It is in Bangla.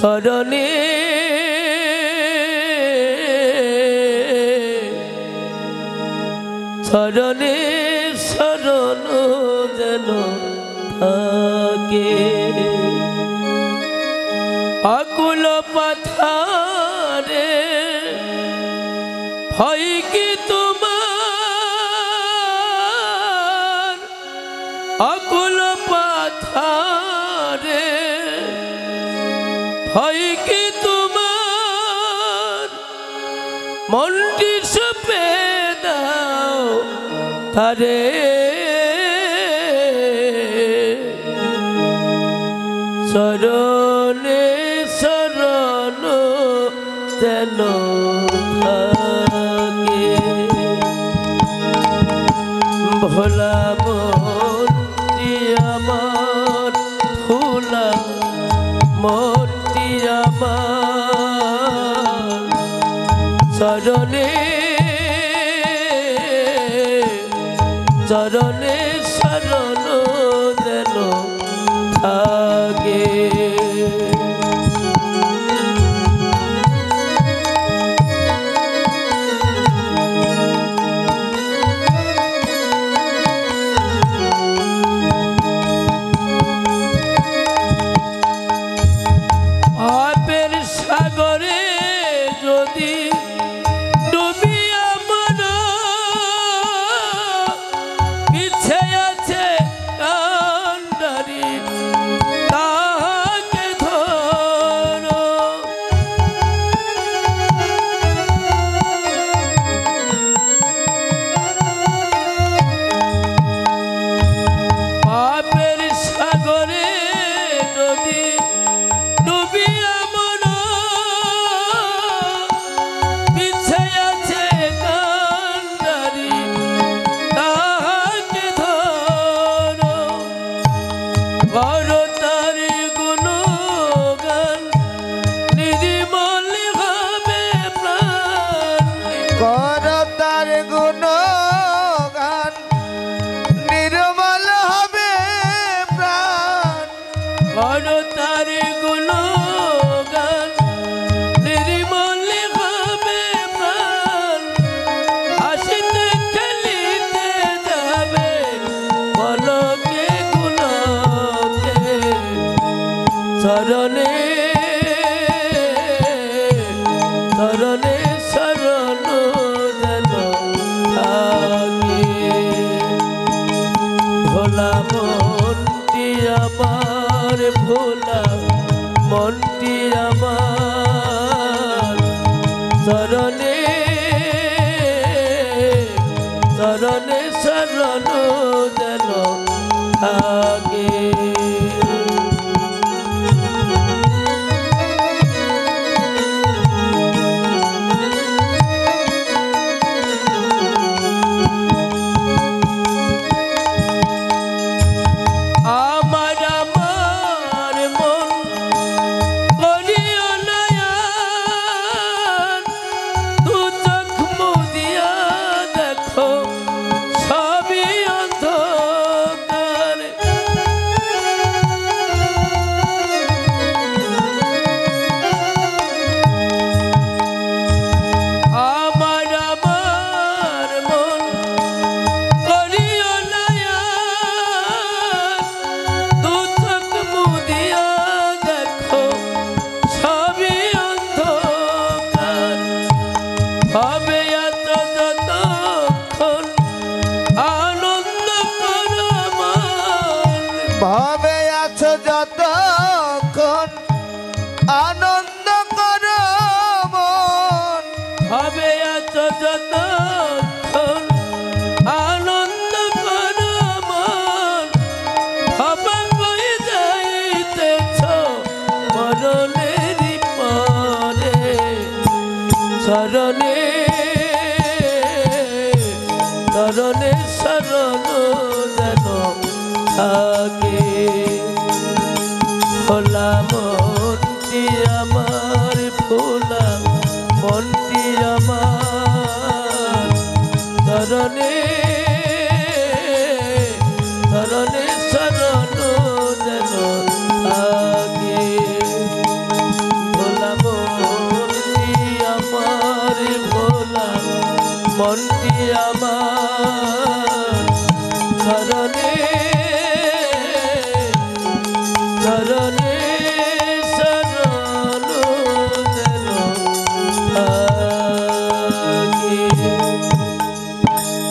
চরণে চরণে শরণ যেন থাকে আকুল পাথারে ভয় কি তোমার আকুল পাথারে ভয় কি তোমার মনটি সপে দাও তারে চরণে শরণ যেন থাকে ভোলা মনটি আমার ভোলা মনটি আমার চরণে চরণে শরণ যেন থাকে পাপের সাগরে যদি ডুবিয়া মরো পিছে আছে কান্ডারি তাহাকে ধরো পাপের সাগরে যদি ডুবিয়া মরো পিছে আছে কান্ডারি তাহাকে ধরো করো তার গুণগান নির্মল হবে প্রাণ কর তার গুণগান নির্মল হবে প্রাণ করো তার গুণগান নির্মল হবে প্রাণ হাসিতে খেলিতে যাবে পলকে গুণকে চরণে চরণে শরণ যেন থাকে ভোলা মনটি আমার ভোলা মনটি আমার চরণে চরণে শরণ যেন থাকে আমার আমার মন করিও নয়ন দু চোখ মুদিয়া দেখো সবই অন্ধকার আমার আমার মন করিও নয়ন দু চোখ মুদিয়া দেখো সবই অন্ধকার হবে এত যতক্ষণ আনন্দ করো মন ভাবে আছো যতক্ষণ আনন্দ কর মন হবে এত যতক্ষণ আনন্দ করো মন হবে কই যাইতেছ মরণের পরে চরণে চরণে শরণ যেন থাকে ভোলা মনটি আমার ভোলা মনটি আমার চরণে চরণে শরণ যেন থাকে মনটি আমার ধরণী ধরণী